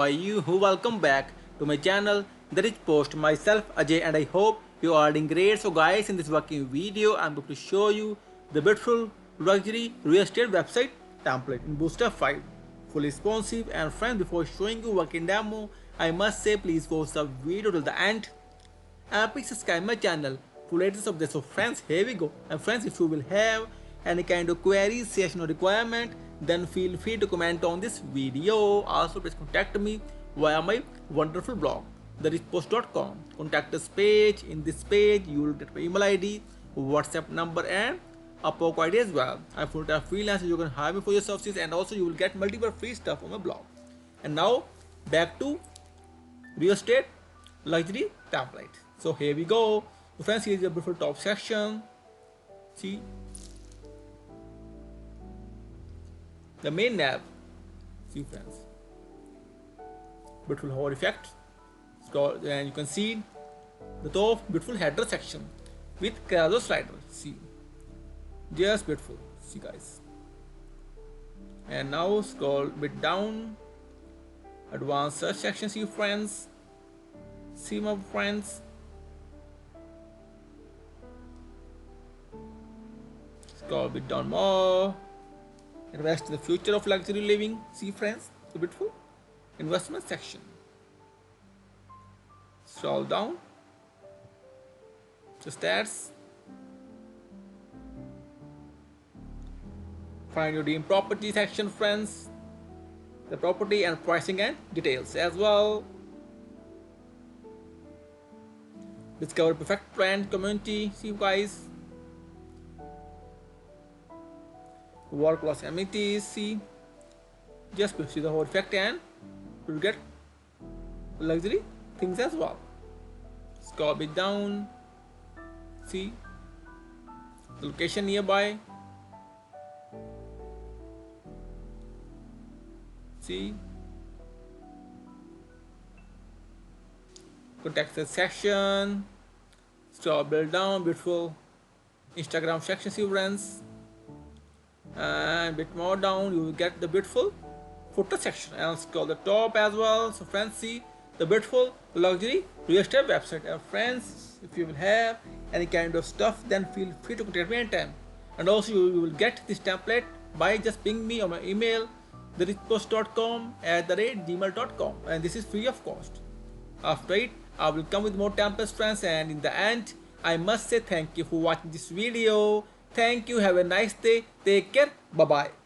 You who welcome back to my channel, The Rich Post. Myself Ajay, and I hope you are doing great. So guys, in this working video I'm going to show you the beautiful luxury real estate website template in Bootstrap 5, fully responsive. And friends, before showing you working demo, I must say please watch the video till the end and please subscribe my channel for latest updates. So friends, here we go. And friends, if you will have any kind of queries, suggestion or requirement, then feel free to comment on this video. Also please contact me via my wonderful blog, therichpost.com. Contact us page. In this page you will get my email ID, WhatsApp number and Upwork ID as well. I'm full-time freelancer. You can hire me for your services, and also you will get multiple free stuff on my blog. And now back to real estate luxury template. So here we go. So friends, here is the beautiful top section. See the main nav. See friends, beautiful hover effect. And you can see the top beautiful header section with carousel slider. See, just beautiful. See guys. And now scroll a bit down. Advanced search section. See friends. See my friends. Scroll a bit down more. Invest in the future of luxury living. See friends, so beautiful. Investment section. Scroll down. So stats. Find your dream property section, friends. The property and pricing and details as well. Discover perfect brand community. See guys. World class amenities. See, just see the whole effect, and you will get luxury things as well. Scroll a bit down. See the location nearby. See contact section. Scroll a bit down. Beautiful Instagram section. See friends. And a bit more down you will get the beautiful footer section, and scroll the top as well. So friends, see the beautiful luxury real estate website. And friends, if you will have any kind of stuff, then feel free to contact me anytime. And also you will get this template by just ping me on my email, therichpost.com@gmail.com, and this is free of cost. After it I will come with more templates friends, and in the end I must say thank you for watching this video. Thank you. Have a nice day. Take care. Bye bye.